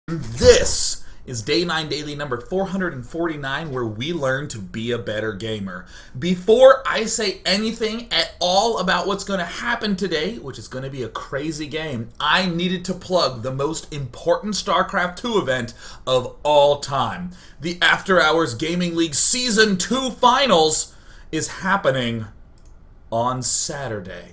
This is Day 9 Daily number 449, where we learn to be a better gamer. Before I say anything at all about what's going to happen today, which is going to be a crazy game, I needed to plug the most important StarCraft 2 event of all time. The After Hours Gaming League Season 2 Finals is happening on Saturday.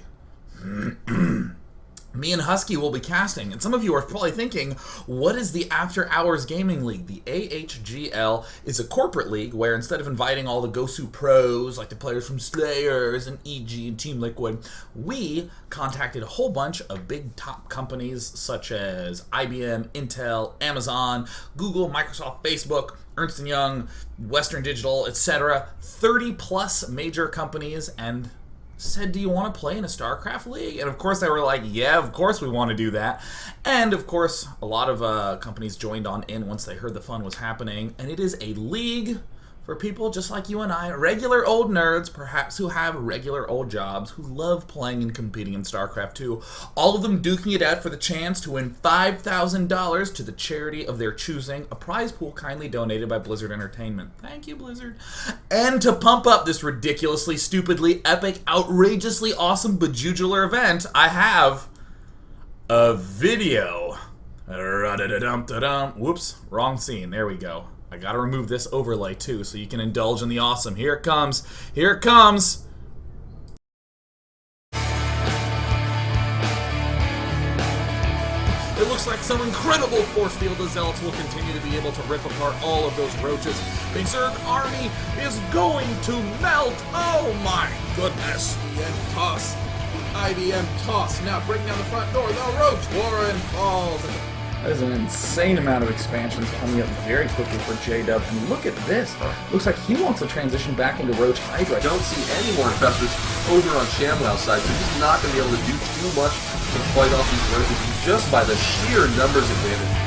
Me and Husky will be casting, and some of you are probably thinking, what is the After Hours Gaming League? The AHGL is a corporate league where instead of inviting all the Gosu pros, like the players from Slayers and EG and Team Liquid, we contacted a whole bunch of big top companies such as IBM, Intel, Amazon, Google, Microsoft, Facebook, Ernst & Young, Western Digital, etc. 30 plus major companies, and said, do you want to play in a StarCraft league? And of course they were like, yeah, of course we want to do that. And of course a lot of companies joined on in once they heard the fun was happening. And it is a league for people just like you and I, regular old nerds, perhaps who have regular old jobs, who love playing and competing in StarCraft 2. All of them duking it out for the chance to win $5,000 to the charity of their choosing, a prize pool kindly donated by Blizzard Entertainment. Thank you, Blizzard. And to pump up this ridiculously, stupidly, epic, outrageously awesome bejugular event, I have a video. Whoops, wrong scene. There we go. I gotta remove this overlay too so you can indulge in the awesome. Here it comes. Here it comes. It looks like some incredible force field of zealots will continue to be able to rip apart all of those roaches. The Zerg army is going to melt. Oh my goodness. IBM toss. IBM toss. Now breaking down the front door. The roach warren falls. That is an insane amount of expansions coming up very quickly for J-Dub. And look at this. Looks like he wants to transition back into Roach Hydra. I don't see any more infestors over on ShamWow side, so he's not going to be able to do too much to fight off these roaches just by the sheer numbers advantage.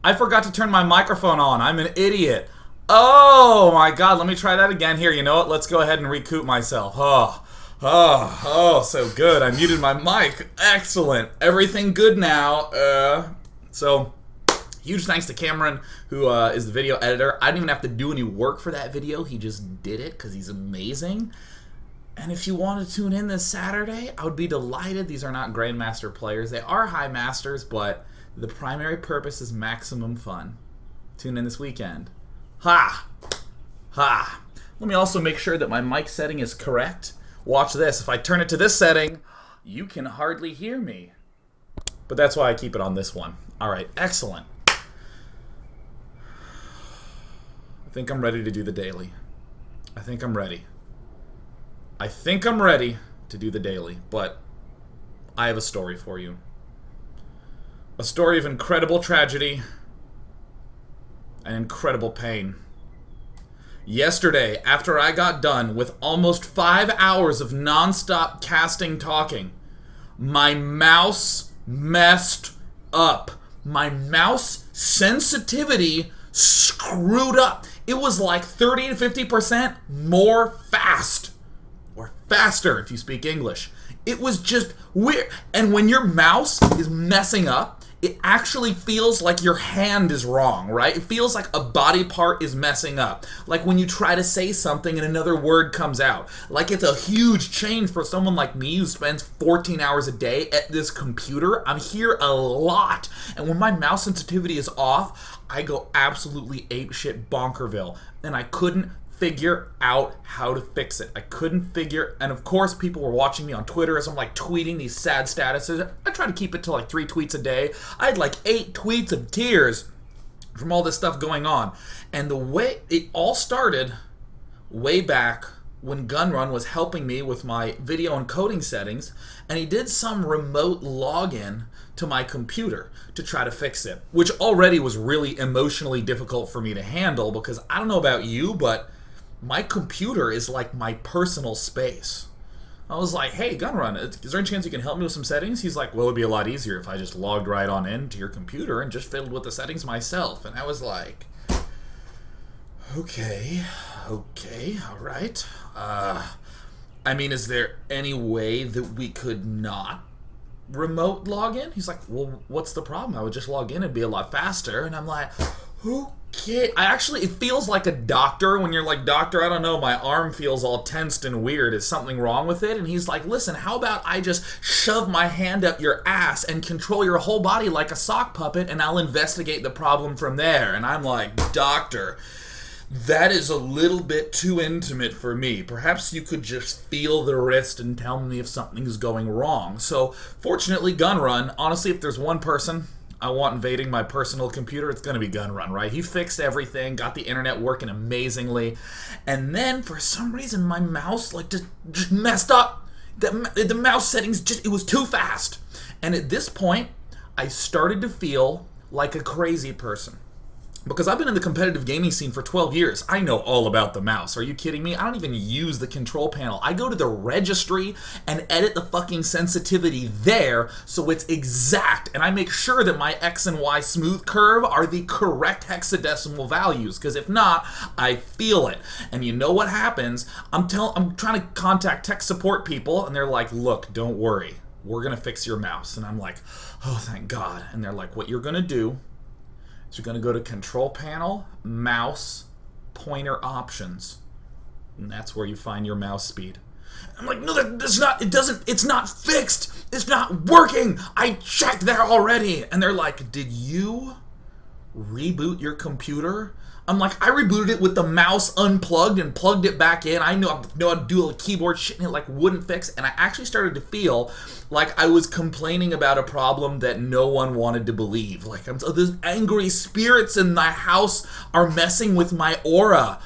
I forgot to turn my microphone on. I'm an idiot. Oh my god, let me try that again. Here, you know what? Let's go ahead and recoup myself. Oh, so good. I muted my mic. Excellent. Everything good now. So, huge thanks to Cameron, who is the video editor. I didn't even have to do any work for that video. He just did it because he's amazing. And if you want to tune in this Saturday, I would be delighted. These are not Grandmaster players. They are High Masters, but the primary purpose is maximum fun. Tune in this weekend. Ha! Ha! Let me also make sure that my mic setting is correct. Watch this. If I turn it to this setting, you can hardly hear me. But that's why I keep it on this one. Alright, excellent. I think I'm ready to do the daily. I think I'm ready. I think I'm ready to do the daily, but I have a story for you. A story of incredible tragedy and incredible pain. Yesterday, after I got done with almost 5 hours of non-stop casting talking, my mouse messed up. My mouse sensitivity screwed up. it was like 30 to 50% more fast. Or faster if you speak English. It was just weird. And when your mouse is messing up, it actually feels like your hand is wrong, right? It feels like a body part is messing up. Like when you try to say something and another word comes out. Like it's a huge change for someone like me who spends 14 hours a day at this computer. I'm here a lot. And when my mouse sensitivity is off, I go absolutely apeshit bonkerville. And I couldn't figure out how to fix it. I couldn't figure, and of course people were watching me on Twitter as I'm like tweeting these sad statuses. I try to keep it to like 3 tweets a day. I had like 8 tweets of tears from all this stuff going on. And the way it all started way back when Gunrun was helping me with my video encoding settings, and he did some remote login to my computer to try to fix it, which already was really emotionally difficult for me to handle because I don't know about you, but my computer is like my personal space. I was like, hey, Gunrun, is there any chance you can help me with some settings? He's like, well, it'd be a lot easier if I just logged right on into your computer and just fiddled with the settings myself. And I was like, okay, all right. I mean, is there any way that we could not remote login? He's like, well, what's the problem? I would just log in, it'd be a lot faster. And I'm like, okay. It feels like a doctor when you're like, doctor, I don't know, my arm feels all tensed and weird. Is something wrong with it? And he's like, listen, how about I just shove my hand up your ass and control your whole body like a sock puppet and I'll investigate the problem from there. And I'm like, doctor, that is a little bit too intimate for me. Perhaps you could just feel the wrist and tell me if something's going wrong. So fortunately, Gunrun, honestly, if there's one person I want invading my personal computer, it's going to be Gunrun, right? He fixed everything, got the internet working amazingly, and then for some reason my mouse like just messed up. The mouse settings it was too fast. And at this point, I started to feel like a crazy person. Because I've been in the competitive gaming scene for 12 years. I know all about the mouse. Are you kidding me? I don't even use the control panel. I go to the registry and edit the fucking sensitivity there so it's exact. And I make sure that my X and Y smooth curve are the correct hexadecimal values. Because if not, I feel it. And you know what happens? I'm trying to contact tech support people and they're like, look, don't worry. We're going to fix your mouse. And I'm like, oh, thank God. And they're like, what you're going to do, so you're going to go to Control Panel, Mouse, Pointer Options, and that's where you find your mouse speed. I'm like, no, it's not fixed. It's not working. I checked there already. And they're like, did you reboot your computer? I'm like, I rebooted it with the mouse unplugged and plugged it back in. I know how to do a keyboard shit and it like wouldn't fix. And I actually started to feel like I was complaining about a problem that no one wanted to believe. Like, these angry spirits in my house are messing with my aura.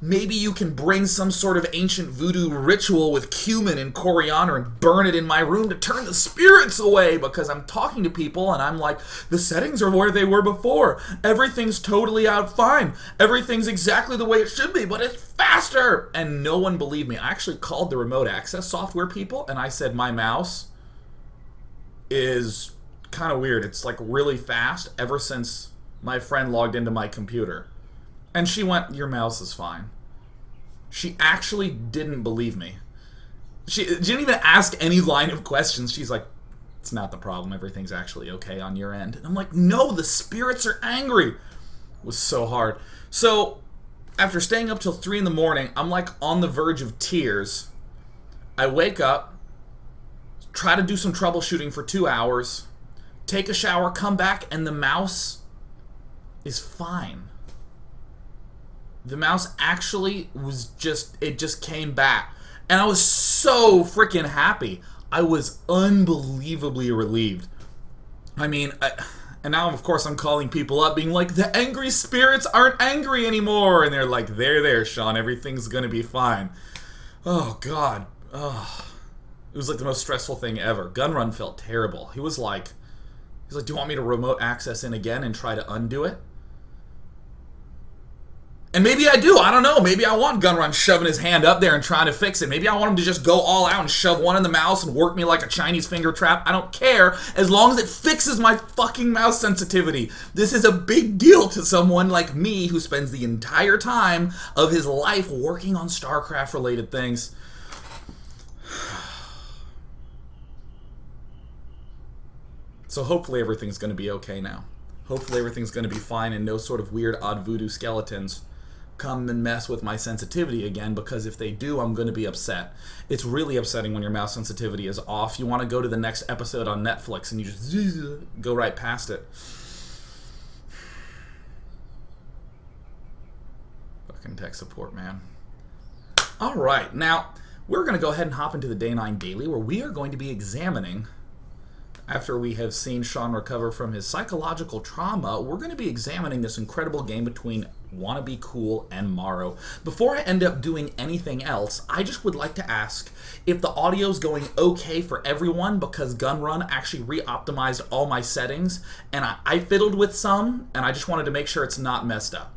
Maybe you can bring some sort of ancient voodoo ritual with cumin and coriander and burn it in my room to turn the spirits away, because I'm talking to people and I'm like, the settings are where they were before. Everything's totally out fine. Everything's exactly the way it should be, but it's faster. And no one believed me. I actually called the remote access software people and I said, my mouse is kind of weird. It's like really fast ever since my friend logged into my computer. And she went, your mouse is fine. She actually didn't believe me. She didn't even ask any line of questions. She's like, it's not the problem. Everything's actually okay on your end. And I'm like, no, the spirits are angry. It was so hard. So after staying up till 3 in the morning, I'm like on the verge of tears. I wake up, try to do some troubleshooting for 2 hours, take a shower, come back, and the mouse is fine. The mouse actually it just came back. And I was so freaking happy. I was unbelievably relieved. I mean, and now, of course, I'm calling people up being like, the angry spirits aren't angry anymore. And they're like, there, Sean, everything's going to be fine. Oh, God. Oh. It was like the most stressful thing ever. Gunrun felt terrible. He was like, do you want me to remote access in again and try to undo it? And maybe I do. I don't know. Maybe I want Gunrun shoving his hand up there and trying to fix it. Maybe I want him to just go all out and shove one in the mouse and work me like a Chinese finger trap. I don't care as long as it fixes my fucking mouse sensitivity. This is a big deal to someone like me who spends the entire time of his life working on StarCraft-related things. So hopefully everything's going to be okay now. Hopefully everything's going to be fine and no sort of weird odd voodoo skeletons come and mess with my sensitivity again, because if they do, I'm going to be upset. It's really upsetting when your mouse sensitivity is off. You want to go to the next episode on Netflix and you just go right past it. Fucking tech support, man. Alright, now we're going to go ahead and hop into the Day 9 Daily, where we are going to be examining, after we have seen Sean recover from his psychological trauma, we're going to be examining this incredible game between WannabeCool and Morrow. Before I end up doing anything else, I just would like to ask if the audio's going okay for everyone, because Gunrun actually re-optimized all my settings, and I fiddled with some, and I just wanted to make sure it's not messed up.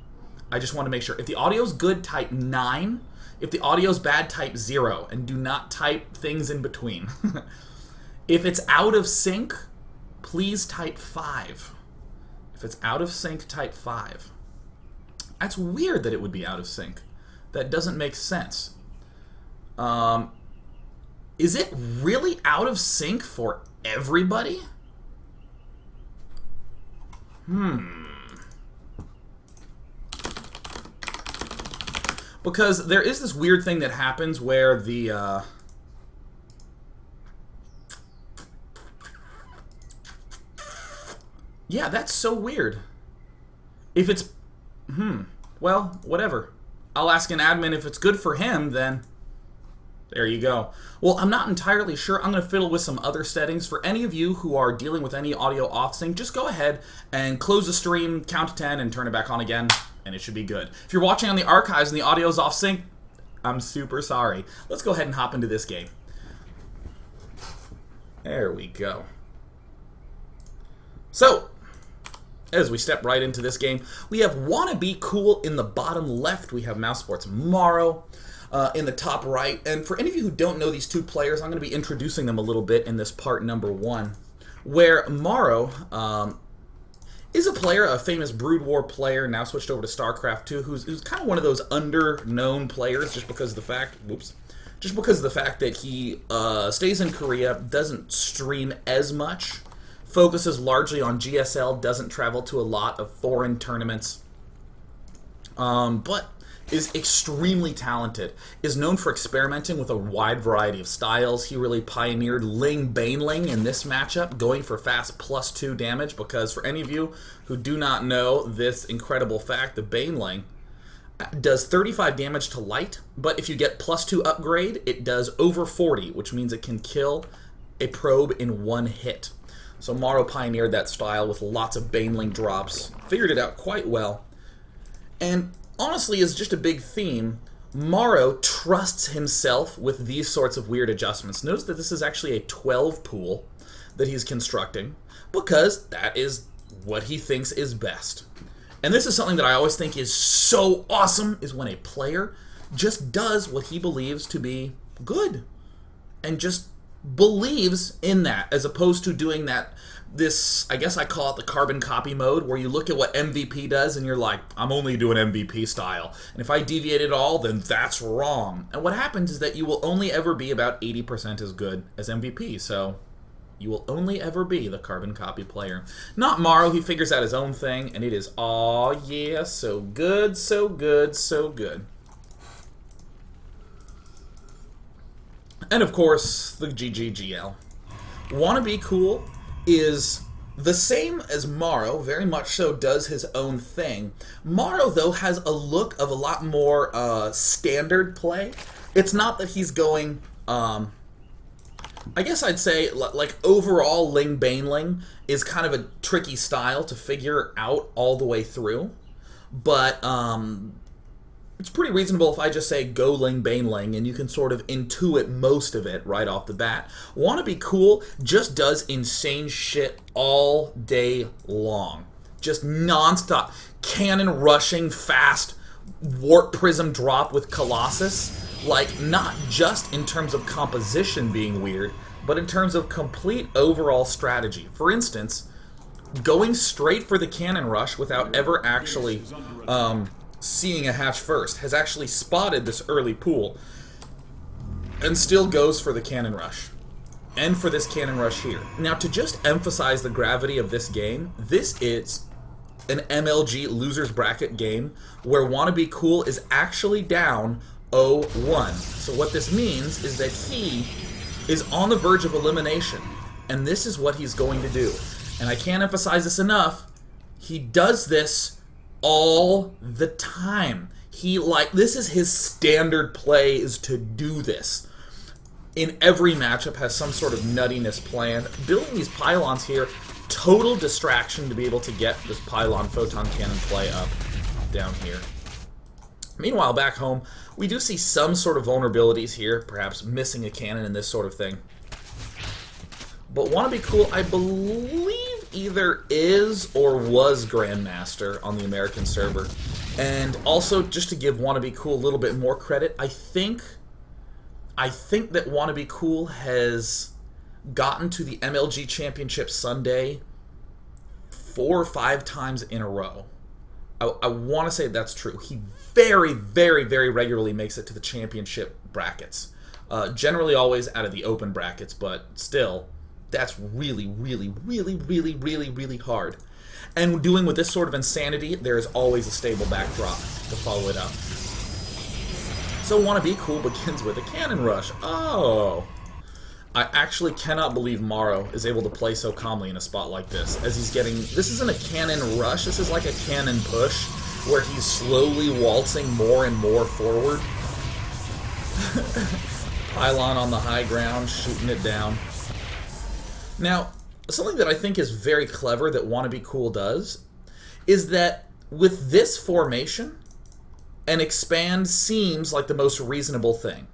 I just want to make sure. If the audio's good, type 9. If the audio's bad, type 0, and do not type things in between. If it's out of sync, please type 5. If it's out of sync, type 5. That's weird that it would be out of sync. That doesn't make sense. Is it really out of sync for everybody? Because there is this weird thing that happens where the... Yeah, that's so weird. If it's... Well, whatever. I'll ask an admin if it's good for him, then... There you go. Well, I'm not entirely sure. I'm going to fiddle with some other settings. For any of you who are dealing with any audio off-sync, just go ahead and close the stream, count to 10, and turn it back on again, and it should be good. If you're watching on the archives and the audio's off-sync, I'm super sorry. Let's go ahead and hop into this game. There we go. So... as we step right into this game, we have WannabeCool in the bottom left. We have Mouse Sports Morrow in the top right. And for any of you who don't know these two players, I'm going to be introducing them a little bit in this part number 1, where Morrow is a player, a famous Brood War player, now switched over to StarCraft 2, who's kind of one of those under-known players just because of the fact, that he stays in Korea, doesn't stream as much, focuses largely on GSL, doesn't travel to a lot of foreign tournaments, but is extremely talented, is known for experimenting with a wide variety of styles. He really pioneered baneling in this matchup, going for fast +2 damage, because for any of you who do not know this incredible fact, the baneling does 35 damage to light, but if you get +2 upgrade, it does over 40, which means it can kill a probe in one hit. So Morrow pioneered that style with lots of baneling drops, figured it out quite well, and honestly is just a big theme. Morrow trusts himself with these sorts of weird adjustments. Notice that this is actually a 12 pool that he's constructing, because that is what he thinks is best. And this is something that I always think is so awesome, is when a player just does what he believes to be good, and just believes in that, as opposed to doing that, I guess I call it the carbon copy mode, where you look at what MVP does and you're like, I'm only doing MVP style, and if I deviate at all, then that's wrong. And what happens is that you will only ever be about 80% as good as MVP, so you will only ever be the carbon copy player. Not Morrow. He figures out his own thing, and it is, aw yeah, so good, so good, so good. And of course, the AHGL. WannabeCool is the same as Morrow, very much so does his own thing. Morrow, though, has a look of a lot more standard play. It's not that he's going, I guess I'd say, like, overall baneling is kind of a tricky style to figure out all the way through. But, it's pretty reasonable if I just say go baneling, and you can sort of intuit most of it right off the bat. WannabeCool just does insane shit all day long. Just non-stop. Cannon rushing fast Warp Prism drop with Colossus. Like, not just in terms of composition being weird, but in terms of complete overall strategy. For instance, going straight for the cannon rush without ever actually seeing a hatch first has actually spotted this early pool and still goes for the cannon rush. And for this cannon rush here. Now, to just emphasize the gravity of this game, this is an MLG losers bracket game where WannabeCool is actually down 0-1. So what this means is that he is on the verge of elimination, and this is what he's going to do. And I can't emphasize this enough, he does this all the time. This is his standard play, is to do this. In every matchup has some sort of nuttiness planned. Building these pylons here, total distraction to be able to get this pylon photon cannon play up down here. Meanwhile, back home, we do see some sort of vulnerabilities here, perhaps missing a cannon and this sort of thing. But WannabeCool, I believe, either is or was Grandmaster on the American server. And also, just to give WannabeCool a little bit more credit, I think that WannabeCool has gotten to the MLG Championship Sunday 4 or 5 times in a row. I want to say that's true. He very, very, very regularly makes it to the championship brackets. Generally always out of the open brackets, but still, that's really, really, really, really, really, really hard. And doing with this sort of insanity, there is always a stable backdrop to follow it up. So WannabeCool begins with a cannon rush. Oh! I actually cannot believe Morrow is able to play so calmly in a spot like this, as he's getting... This isn't a cannon rush, this is like a cannon push, where he's slowly waltzing more and more forward. Pylon on the high ground, shooting it down. Now, something that I think is very clever that WannabeCool does, is that with this formation, an expand seems like the most reasonable thing.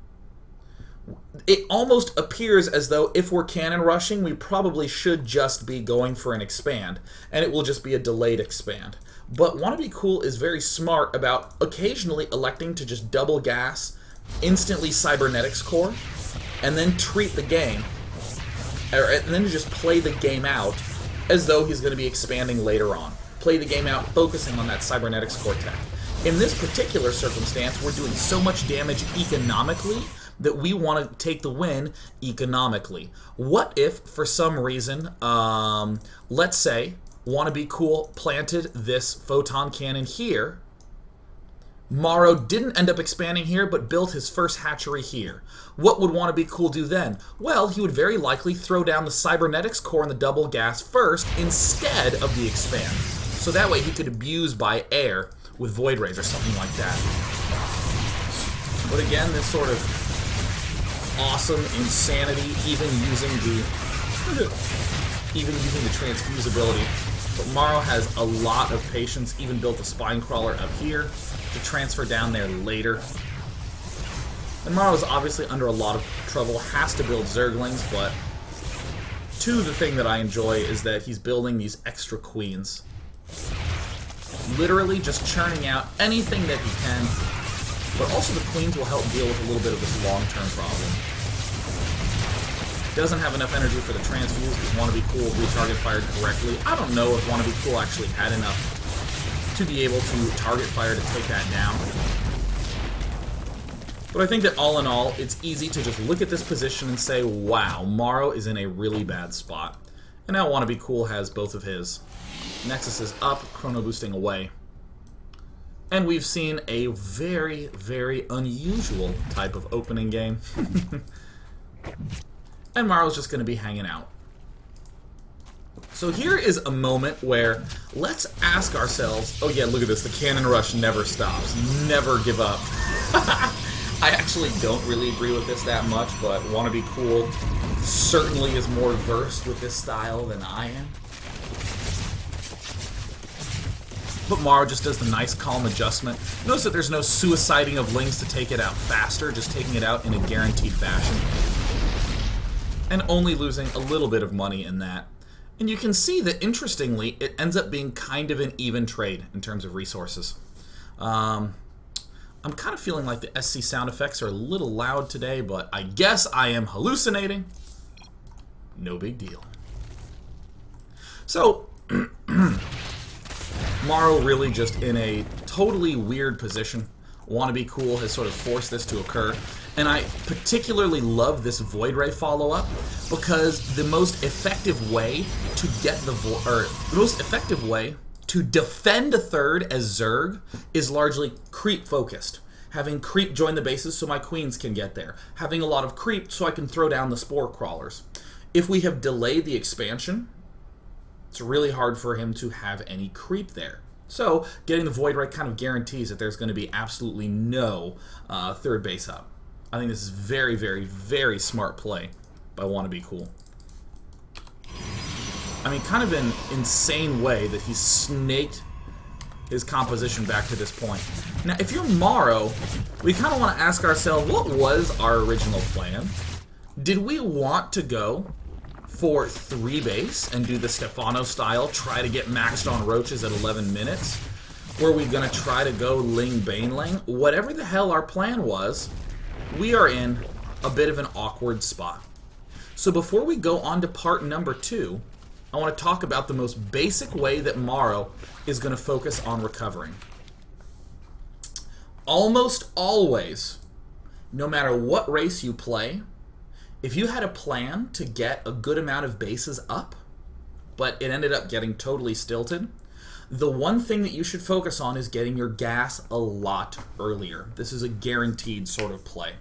It almost appears as though if we're cannon rushing, we probably should just be going for an expand, and it will just be a delayed expand. But WannabeCool is very smart about occasionally electing to just double gas, instantly cybernetics core, and then treat the game, and then just play the game out as though he's going to be expanding later on. Play the game out, focusing on that cybernetics core tech. In this particular circumstance, we're doing so much damage economically that we want to take the win economically. What if, for some reason, let's say, WannabeCool planted this photon cannon here, Morrow didn't end up expanding here, but built his first hatchery here. What would WannabeCool do then? Well, he would very likely throw down the cybernetics core and the double gas first instead of the expand. So that way he could abuse by air with Void Rays or something like that. But again, this sort of awesome insanity, even using the transfuse ability. But Morrow has a lot of patience, even built a spine crawler up here to transfer down there later. And Morrow is obviously under a lot of trouble, has to build Zerglings, but the thing that I enjoy is that he's building these extra queens. Literally just churning out anything that he can, but also the queens will help deal with a little bit of this long-term problem. Doesn't have enough energy for the transfuse because WannabeCool retarget fired correctly. I don't know if WannabeCool actually had enough to be able to target fire to take that down. But I think that all in all, it's easy to just look at this position and say, wow, Morrow is in a really bad spot. And now WannabeCool has both of his. Nexus is up, Chrono Boosting away. And we've seen a very, very unusual type of opening game. And Morrow's just going to be hanging out. So here is a moment where let's ask ourselves, oh yeah, look at this, the cannon rush never stops. Never give up. I actually don't really agree with this that much, but WannabeCool certainly is more versed with this style than I am. But Morrow just does the nice calm adjustment. Notice that there's no suiciding of Lings to take it out faster, just taking it out in a guaranteed fashion. And only losing a little bit of money in that. And you can see that, interestingly, it ends up being kind of an even trade in terms of resources. I'm kind of feeling like the SC sound effects are a little loud today, but I guess I am hallucinating. No big deal. So, Morrow really just in a totally weird position. WannabeCool has sort of forced this to occur. And I particularly love this Void Ray follow-up because the most effective way to get the most effective way to defend a third as Zerg is largely creep focused. Having creep join the bases so my queens can get there. Having a lot of creep so I can throw down the spore crawlers. If we have delayed the expansion, it's really hard for him to have any creep there. So getting the Void Ray kind of guarantees that there's going to be absolutely no third base up. I think this is very, very, very smart play by WannabeCool. I mean, kind of an insane way that he snaked his composition back to this point. Now, if you're Morrow, we kind of want to ask ourselves, what was our original plan? Did we want to go for 3 base and do the Stefano style, try to get maxed on roaches at 11 minutes? Were we going to try to go Ling baneling? Whatever the hell our plan was, we are in a bit of an awkward spot. So before we go on to part number 2, I want to talk about the most basic way that Morrow is going to focus on recovering. Almost always, no matter what race you play, if you had a plan to get a good amount of bases up, but it ended up getting totally stilted, the one thing that you should focus on is getting your gas a lot earlier. This is a guaranteed sort of play.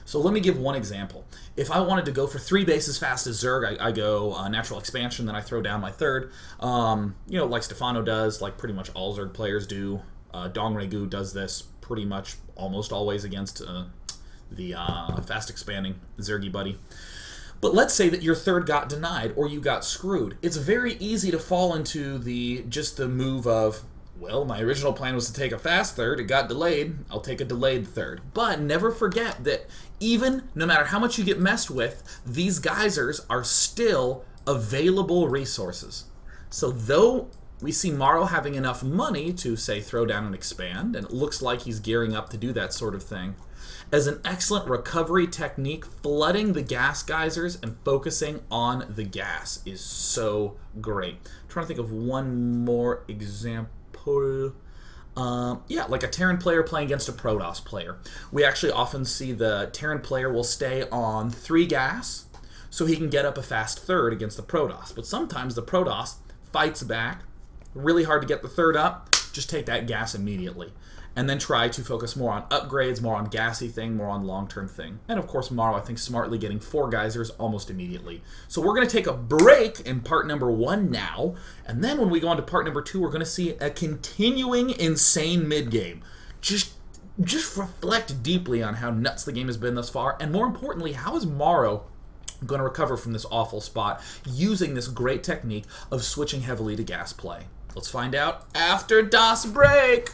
So let me give one example. If I wanted to go for 3 bases fast as Zerg, I go natural expansion, then I throw down my third. You know, like Stefano does, like pretty much all Zerg players do. Dong Regu does this pretty much almost always against the fast expanding Zergy buddy. But let's say that your third got denied or you got screwed. It's very easy to fall into the move of, well, my original plan was to take a fast third, it got delayed, I'll take a delayed third. But never forget that even no matter how much you get messed with, these geysers are still available resources. So though we see Morrow having enough money to, say, throw down and expand, and it looks like he's gearing up to do that sort of thing, as an excellent recovery technique, flooding the gas geysers and focusing on the gas is so great. I'm trying to think of one more example. Yeah, like a Terran player playing against a Protoss player. We actually often see the Terran player will stay on 3 gas so he can get up a fast third against the Protoss. But sometimes the Protoss fights back, really hard to get the third up, just take that gas immediately. And then try to focus more on upgrades, more on gassy thing, more on long-term thing. And of course, Morrow, I think, smartly getting 4 geysers almost immediately. So we're going to take a break in part number 1 now. And then when we go on to part number 2, we're going to see a continuing insane mid-game. Just reflect deeply on how nuts the game has been thus far. And more importantly, how is Morrow going to recover from this awful spot using this great technique of switching heavily to gas play? Let's find out after das break.